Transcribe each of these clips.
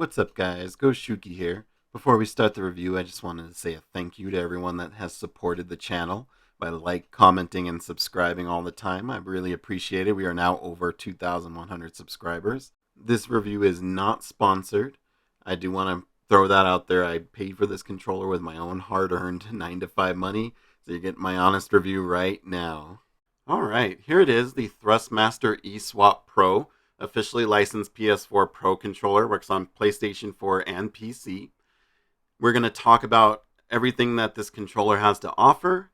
What's up, guys? Shuki here. Before we start the review, I just wanted to say a thank you to everyone that has supported the channel by commenting, and subscribing all the time. I really appreciate it. We are now over 2,100 subscribers. This review is not sponsored. I do want to throw that out there. I paid for this controller with my own hard-earned 9 to 5 money, so you get my honest review right now. Alright, here it is, the Thrustmaster eSwap Pro. Officially licensed PS4 Pro controller, works on PlayStation 4 and PC. We're going to talk about everything that this controller has to offer.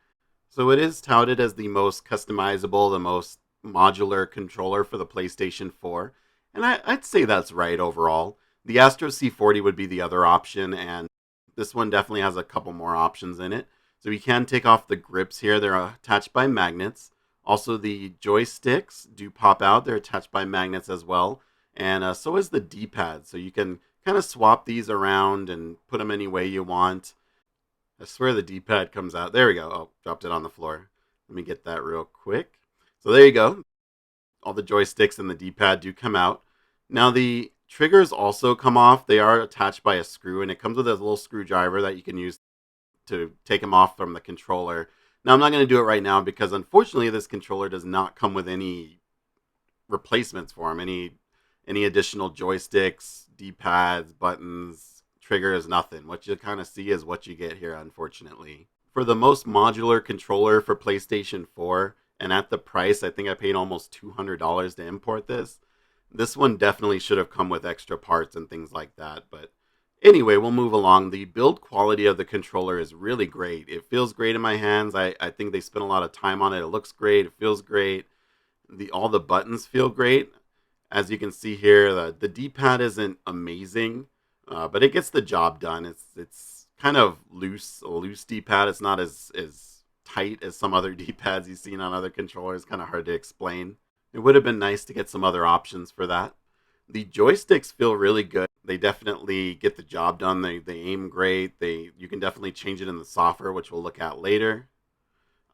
So it is touted as the most customizable, the most modular controller for the PlayStation 4. And I'd say that's right overall. The Astro C40 would be the other option, and this one definitely has a couple more options in it. So you can take off the grips here. They're attached by magnets. Also, the joysticks do pop out. They're attached by magnets as well. And so is the D-pad. So you can kind of swap these around and put them any way you want. I swear the D-pad comes out. There we go. Oh, dropped it on the floor. Let me get that real quick. So there you go. All the joysticks and the D-pad do come out. Now the triggers also come off. They are attached by a screw, and it comes with a little screwdriver that you can use to take them off from the controller. Now, I'm not going to do it right now because, unfortunately, this controller does not come with any replacements for them. Any additional joysticks, D-pads, buttons, triggers, nothing. What you kind of see is what you get here, unfortunately. For the most modular controller for PlayStation 4, and at the price, I think I paid almost $200 to import this. This one definitely should have come with extra parts and things like that, but anyway, we'll move along. The build quality of the controller is really great. It feels great in my hands. I think they spent a lot of time on it. It looks great. It feels great. All the buttons feel great. As you can see here, the D-pad isn't amazing, but it gets the job done. It's kind of a loose D-pad. It's not as tight as some other D-pads you've seen on other controllers. Kind of hard to explain. It would have been nice to get some other options for that. The joysticks feel really good. They definitely get the job done. They aim great. You can definitely change it in the software, which we'll look at later.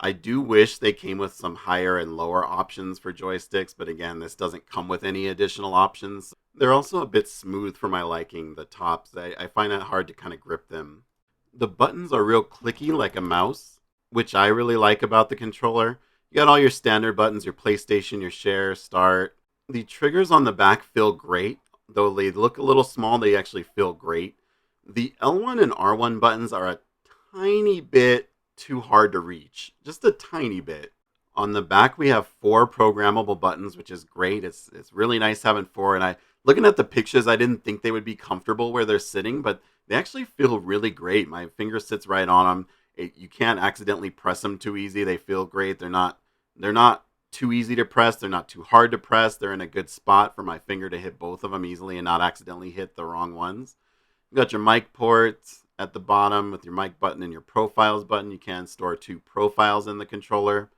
I do wish they came with some higher and lower options for joysticks, but again, this doesn't come with any additional options. They're also a bit smooth for my liking, the tops. I find it hard to kind of grip them. The buttons are real clicky like a mouse, which I really like about the controller. You got all your standard buttons, your PlayStation, your share, start. The triggers on the back feel great. Though they look a little small, they actually feel great. The L1 and R1 buttons are a tiny bit too hard to reach. Just a tiny bit. On the back, we have 4 programmable buttons, which is great. It's really nice having 4. And looking at the pictures, I didn't think they would be comfortable where they're sitting, but they actually feel really great. My finger sits right on them. You can't accidentally press them too easy. They feel great. They're not too easy to press. They're not too hard to press. They're in a good spot for my finger to hit both of them easily and not accidentally hit the wrong ones. You got your mic ports at the bottom with your mic button and your profiles button. You can store 2 profiles in the controller.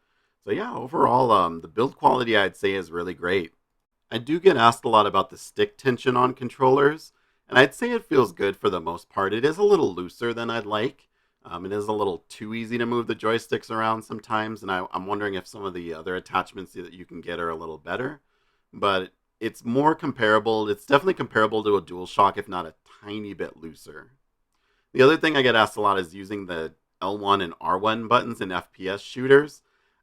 So yeah, overall, the build quality I'd say is really great. I do get asked a lot about the stick tension on controllers, and I'd say it feels good for the most part. It is a little looser than I'd like. It is a little too easy to move the joysticks around sometimes, and I'm wondering if some of the other attachments that you can get are a little better. But it's more comparable. It's definitely comparable to a DualShock, if not a tiny bit looser. The other thing I get asked a lot is using the L1 and R1 buttons in FPS shooters.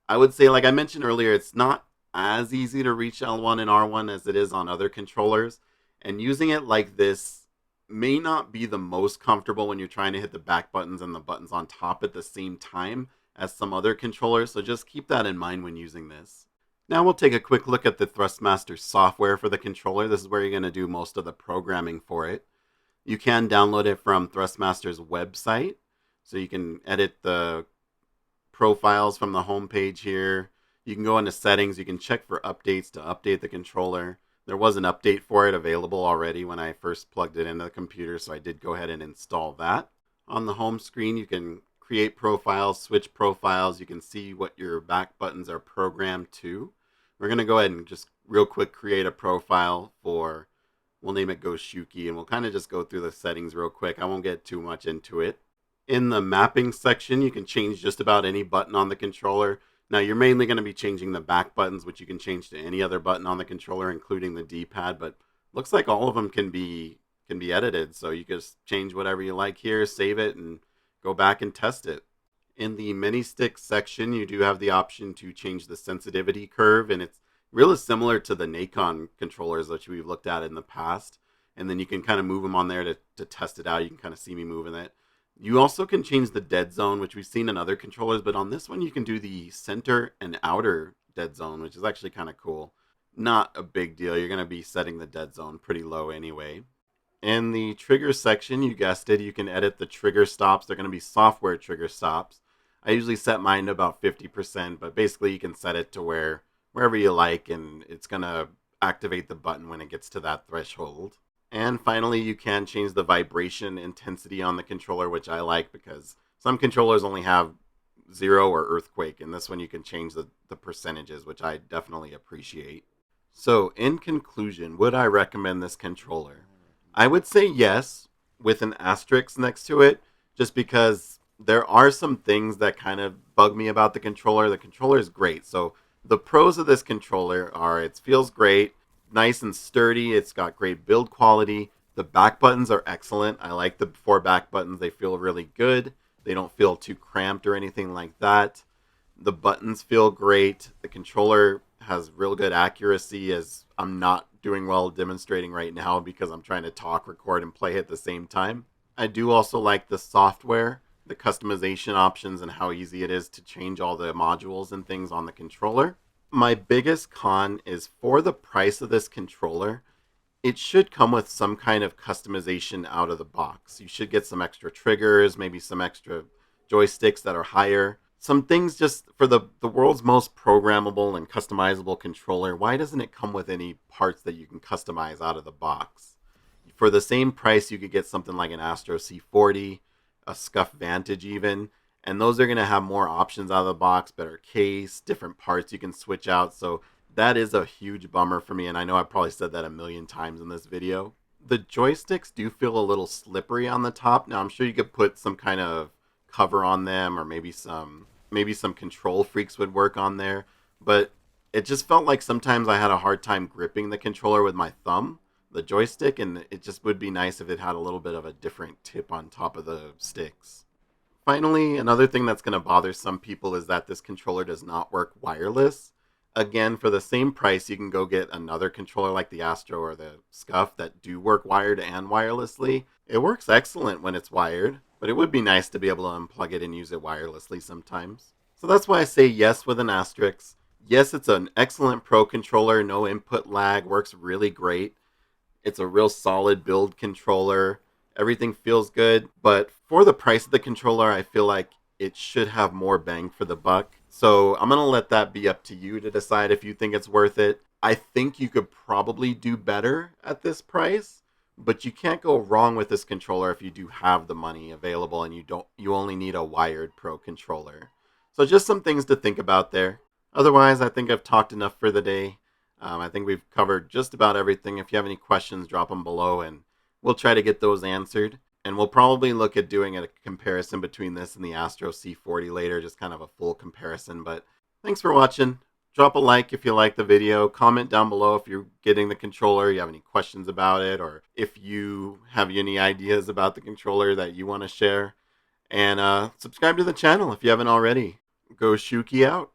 I would say, like I mentioned earlier, it's not as easy to reach L1 and R1 as it is on other controllers. And using it like this may not be the most comfortable when you're trying to hit the back buttons and the buttons on top at the same time as some other controllers, so just keep that in mind when using this. Now we'll take a quick look at the Thrustmaster software for the controller. This is where you're going to do most of the programming for it. You can download it from Thrustmaster's website, so you can edit the profiles from the home page here. You can go into settings, you can check for updates to update the controller. There was an update for it available already when I first plugged it into the computer, so I did go ahead and install that. On the home screen, you can create profiles, switch profiles. You can see what your back buttons are programmed to. We're going to go ahead and just real quick create a profile for, we'll name it Shuki, and we'll kind of just go through the settings real quick. I won't get too much into it. In the mapping section, you can change just about any button on the controller. Now, you're mainly going to be changing the back buttons, which you can change to any other button on the controller, including the D-pad, but looks like all of them can be can be edited. So you just change whatever you like here, save it, and go back and test it. In the mini stick section, you do have the option to change the sensitivity curve, and it's really similar to the Nacon controllers that we've looked at in the past. And then you can kind of move them on there to test it out. You can kind of see me moving it. You also can change the dead zone, which we've seen in other controllers, but on this one you can do the center and outer dead zone, which is actually kind of cool. Not a big deal. You're going to be setting the dead zone pretty low anyway. In the trigger section, you guessed it, you can edit the trigger stops. They're going to be software trigger stops. I usually set mine to about 50%, but basically you can set it to wherever you like, and it's going to activate the button when it gets to that threshold. And finally, you can change the vibration intensity on the controller, which I like because some controllers only have 0 or earthquake, and this one you can change the percentages, which I definitely appreciate. So, in conclusion, would I recommend this controller? I would say yes, with an asterisk next to it, just because there are some things that kind of bug me about the controller. The controller is great. So, the pros of this controller are it feels great, nice and sturdy, it's got great build quality. The back buttons are excellent. I like the 4 back buttons, they feel really good. They don't feel too cramped or anything like that. The buttons feel great. The controller has real good accuracy, as I'm not doing well demonstrating right now because I'm trying to talk, record, and play at the same time. I do also like the software, the customization options, and how easy it is to change all the modules and things on the controller. My biggest con is for the price of this controller, it should come with some kind of customization out of the box. You should get some extra triggers, maybe some extra joysticks that are higher. Some things just for the world's most programmable and customizable controller, why doesn't it come with any parts that you can customize out of the box? For the same price, you could get something like an Astro C40, a Scuff Vantage even, and those are going to have more options out of the box, better case, different parts you can switch out. So that is a huge bummer for me, and I know I probably said that a million times in this video. The joysticks do feel a little slippery on the top. Now I'm sure you could put some kind of cover on them, or maybe some control freaks would work on there, but it just felt like sometimes I had a hard time gripping the controller with my thumb, the joystick, and it just would be nice if it had a little bit of a different tip on top of the sticks. Finally, another thing that's going to bother some people is that this controller does not work wireless. Again, for the same price, you can go get another controller like the Astro or the Scuff that do work wired and wirelessly. It works excellent when it's wired, but it would be nice to be able to unplug it and use it wirelessly sometimes. So that's why I say yes with an asterisk. Yes, it's an excellent pro controller, no input lag, works really great. It's a real solid build controller. Everything feels good, but for the price of the controller, I feel like it should have more bang for the buck. So I'm going to let that be up to you to decide if you think it's worth it. I think you could probably do better at this price, but you can't go wrong with this controller if you do have the money available and you only need a wired pro controller. So just some things to think about there. Otherwise, I think I've talked enough for the day. I think we've covered just about everything. If you have any questions, drop them below and we'll try to get those answered. And we'll probably look at doing a comparison between this and the Astro C40 later, just kind of a full comparison. But thanks for watching. Drop a like if you like the video. Comment down below if you're getting the controller, you have any questions about it, or if you have any ideas about the controller that you want to share. And subscribe to the channel if you haven't already. Go Shuki out.